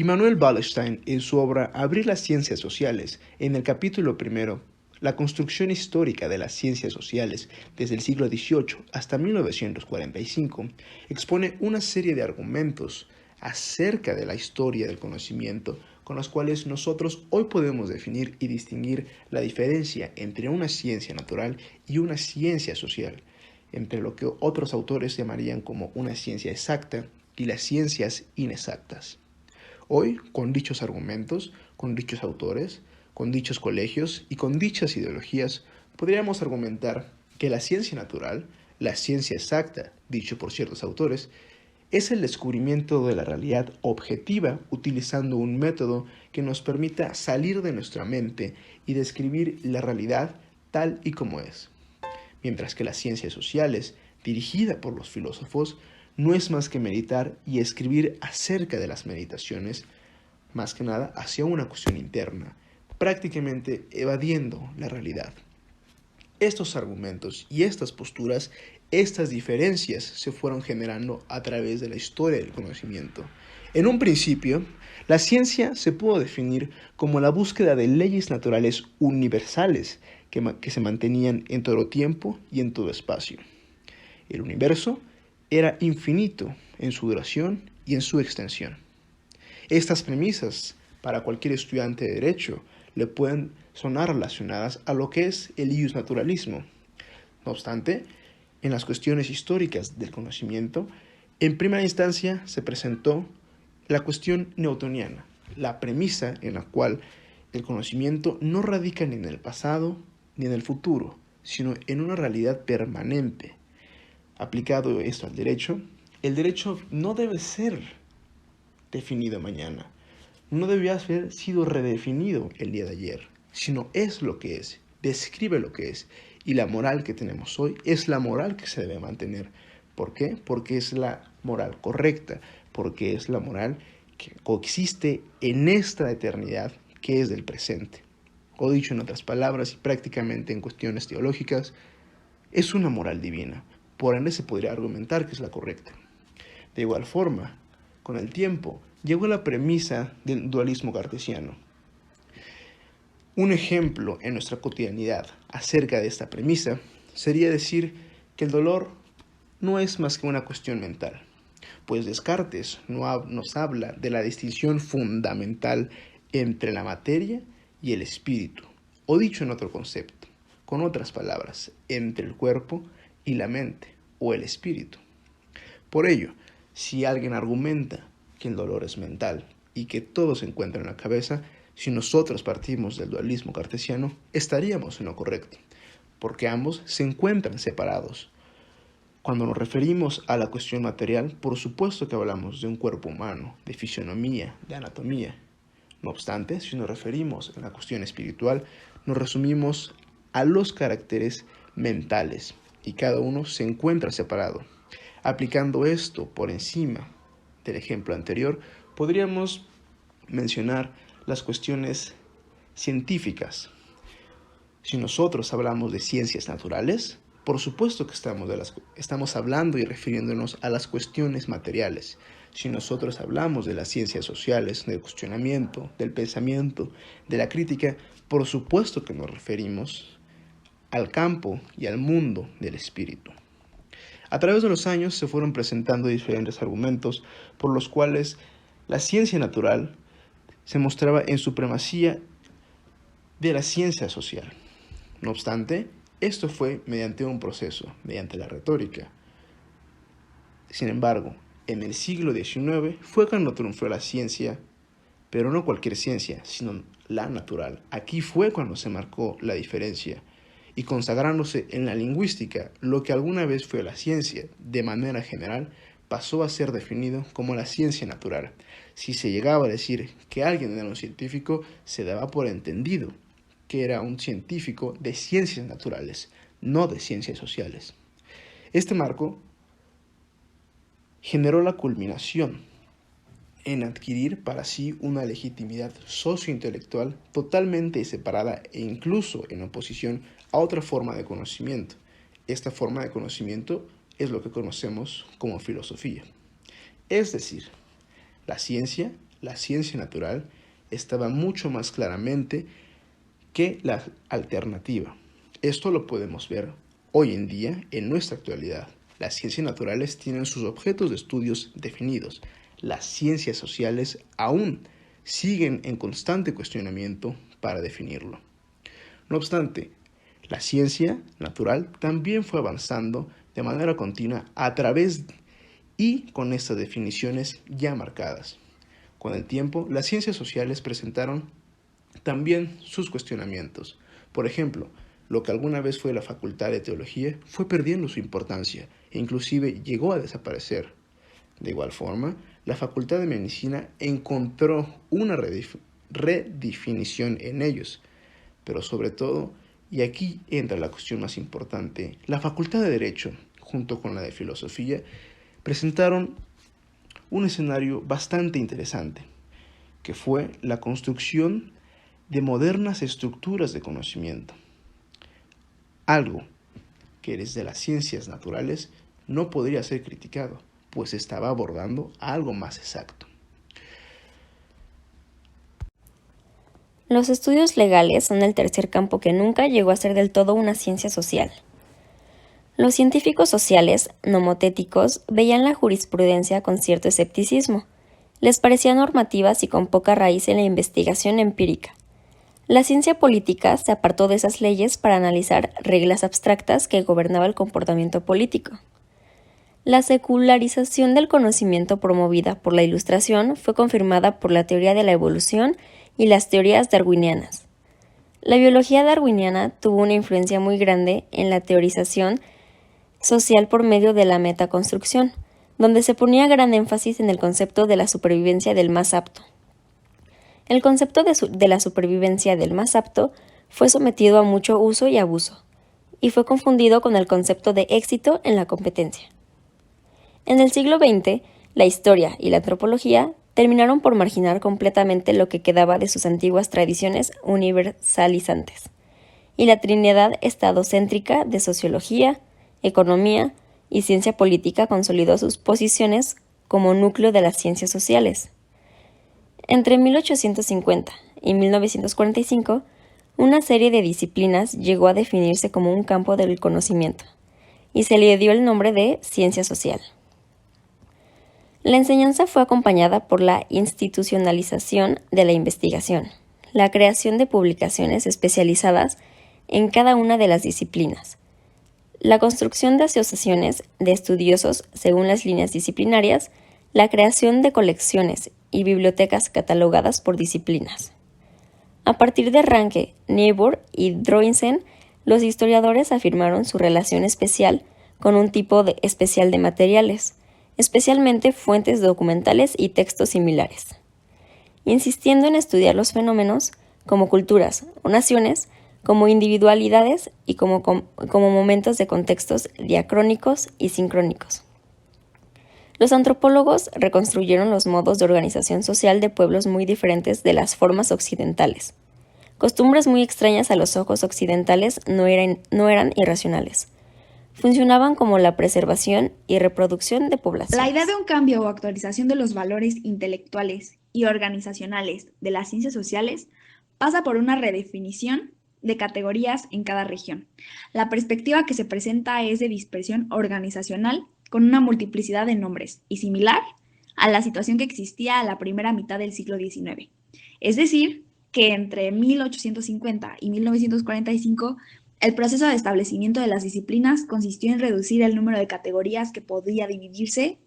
Immanuel Wallerstein, en su obra Abrir las ciencias sociales, en el capítulo primero, La construcción histórica de las ciencias sociales desde el siglo XVIII hasta 1945, expone una serie de argumentos acerca de la historia del conocimiento con los cuales nosotros hoy podemos definir y distinguir la diferencia entre una ciencia natural y una ciencia social, entre lo que otros autores llamarían como una ciencia exacta y las ciencias inexactas. Hoy, con dichos argumentos, con dichos autores, con dichos colegios y con dichas ideologías, podríamos argumentar que la ciencia natural, la ciencia exacta, dicho por ciertos autores, es el descubrimiento de la realidad objetiva utilizando un método que nos permita salir de nuestra mente y describir la realidad tal y como es. Mientras que las ciencias sociales, dirigida por los filósofos, no es más que meditar y escribir acerca de las meditaciones, más que nada hacia una cuestión interna, prácticamente evadiendo la realidad. Estos argumentos y estas posturas, estas diferencias se fueron generando a través de la historia del conocimiento. En un principio, la ciencia se pudo definir como la búsqueda de leyes naturales universales que se mantenían en todo tiempo y en todo espacio. El universo era infinito en su duración y en su extensión. Estas premisas, para cualquier estudiante de Derecho, le pueden sonar relacionadas a lo que es el iusnaturalismo. No obstante, en las cuestiones históricas del conocimiento, en primera instancia se presentó la cuestión newtoniana, la premisa en la cual el conocimiento no radica ni en el pasado ni en el futuro, sino en una realidad permanente. Aplicado esto al derecho, el derecho no debe ser definido mañana, no debió haber sido redefinido el día de ayer, sino es lo que es, describe lo que es, y la moral que tenemos hoy es la moral que se debe mantener. ¿Por qué? Porque es la moral correcta, porque es la moral que coexiste en esta eternidad que es del presente. O dicho en otras palabras, y prácticamente en cuestiones teológicas, es una moral divina. Por ende se podría argumentar que es la correcta. De igual forma, con el tiempo, llegó la premisa del dualismo cartesiano. Un ejemplo en nuestra cotidianidad acerca de esta premisa sería decir que el dolor no es más que una cuestión mental, pues Descartes nos habla de la distinción fundamental entre la materia y el espíritu, o dicho en otro concepto, con otras palabras, entre el cuerpo y la mente, o el espíritu. Por ello, si alguien argumenta que el dolor es mental y que todo se encuentra en la cabeza, si nosotros partimos del dualismo cartesiano, estaríamos en lo correcto, porque ambos se encuentran separados. Cuando nos referimos a la cuestión material, por supuesto que hablamos de un cuerpo humano, de fisionomía, de anatomía. No obstante, si nos referimos a la cuestión espiritual, nos resumimos a los caracteres mentales, y cada uno se encuentra separado. Aplicando esto por encima del ejemplo anterior, podríamos mencionar las cuestiones científicas. Si nosotros hablamos de ciencias naturales, por supuesto que estamos hablando y refiriéndonos a las cuestiones materiales. Si nosotros hablamos de las ciencias sociales, del cuestionamiento, del pensamiento, de la crítica, por supuesto que nos referimos al campo y al mundo del espíritu. A través de los años se fueron presentando diferentes argumentos por los cuales la ciencia natural se mostraba en supremacía de la ciencia social. No obstante, esto fue mediante un proceso, mediante la retórica. Sin embargo, en el siglo XIX fue cuando triunfó la ciencia, pero no cualquier ciencia, sino la natural. Aquí fue cuando se marcó la diferencia, y consagrándose en la lingüística, lo que alguna vez fue la ciencia, de manera general, pasó a ser definido como la ciencia natural. Si se llegaba a decir que alguien era un científico, se daba por entendido que era un científico de ciencias naturales, no de ciencias sociales. Este marco generó la culminación en adquirir para sí una legitimidad sociointelectual totalmente separada e incluso en oposición a otra forma de conocimiento. Esta forma de conocimiento es lo que conocemos como filosofía. Es decir, la ciencia la ciencia natural estaba mucho más claramente que la alternativa. Esto lo podemos ver hoy en día en nuestra actualidad. Las ciencias naturales tienen sus objetos de estudios definidos. Las ciencias sociales aún siguen en constante cuestionamiento para definirlo. No obstante, la ciencia natural también fue avanzando de manera continua a través y con estas definiciones ya marcadas. Con el tiempo, las ciencias sociales presentaron también sus cuestionamientos. Por ejemplo, lo que alguna vez fue la Facultad de Teología fue perdiendo su importancia e inclusive llegó a desaparecer. De igual forma, la Facultad de Medicina encontró una redefinición en ellos, pero sobre todo, y aquí entra la cuestión más importante, la Facultad de Derecho, junto con la de Filosofía, presentaron un escenario bastante interesante, que fue la construcción de modernas estructuras de conocimiento. Algo que desde las ciencias naturales no podría ser criticado, pues estaba abordando algo más exacto. Los estudios legales son el tercer campo que nunca llegó a ser del todo una ciencia social. Los científicos sociales, nomotéticos, veían la jurisprudencia con cierto escepticismo. Les parecía normativas y con poca raíz en la investigación empírica. La ciencia política se apartó de esas leyes para analizar reglas abstractas que gobernaban el comportamiento político. La secularización del conocimiento promovida por la Ilustración fue confirmada por la teoría de la evolución y las teorías darwinianas. La biología darwiniana tuvo una influencia muy grande en la teorización social por medio de la metaconstrucción, donde se ponía gran énfasis en el concepto de la supervivencia del más apto. El concepto de la supervivencia del más apto fue sometido a mucho uso y abuso, y fue confundido con el concepto de éxito en la competencia. En el siglo XX, la historia y la antropología terminaron por marginar completamente lo que quedaba de sus antiguas tradiciones universalizantes, y la trinidad estadocéntrica de sociología, economía y ciencia política consolidó sus posiciones como núcleo de las ciencias sociales. Entre 1850 y 1945, una serie de disciplinas llegó a definirse como un campo del conocimiento, y se le dio el nombre de ciencia social. La enseñanza fue acompañada por la institucionalización de la investigación, la creación de publicaciones especializadas en cada una de las disciplinas, la construcción de asociaciones de estudiosos según las líneas disciplinarias, la creación de colecciones y bibliotecas catalogadas por disciplinas. A partir de Ranke, Niebuhr y Droysen, los historiadores afirmaron su relación especial con un tipo especial de materiales, especialmente fuentes documentales y textos similares, insistiendo en estudiar los fenómenos como culturas o naciones, como individualidades y como momentos de contextos diacrónicos y sincrónicos. Los antropólogos reconstruyeron los modos de organización social de pueblos muy diferentes de las formas occidentales. Costumbres muy extrañas a los ojos occidentales no eran irracionales. Funcionaban como la preservación y reproducción de poblaciones. La idea de un cambio o actualización de los valores intelectuales y organizacionales de las ciencias sociales pasa por una redefinición de categorías en cada región. La perspectiva que se presenta es de dispersión organizacional con una multiplicidad de nombres y similar a la situación que existía a la primera mitad del siglo XIX. Es decir, que entre 1850 y 1945 el proceso de establecimiento de las disciplinas consistió en reducir el número de categorías que podía dividirse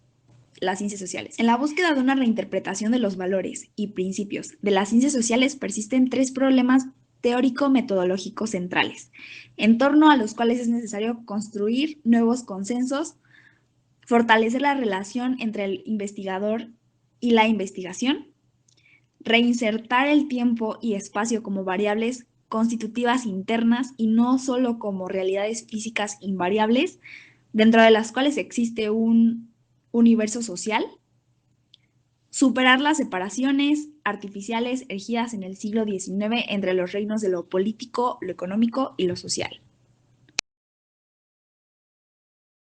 las ciencias sociales. En la búsqueda de una reinterpretación de los valores y principios de las ciencias sociales persisten tres problemas teórico-metodológicos centrales, en torno a los cuales es necesario construir nuevos consensos, fortalecer la relación entre el investigador y la investigación, reinsertar el tiempo y espacio como variables constitutivas internas y no solo como realidades físicas invariables, dentro de las cuales existe un universo social, superar las separaciones artificiales erigidas en el siglo XIX entre los reinos de lo político, lo económico y lo social.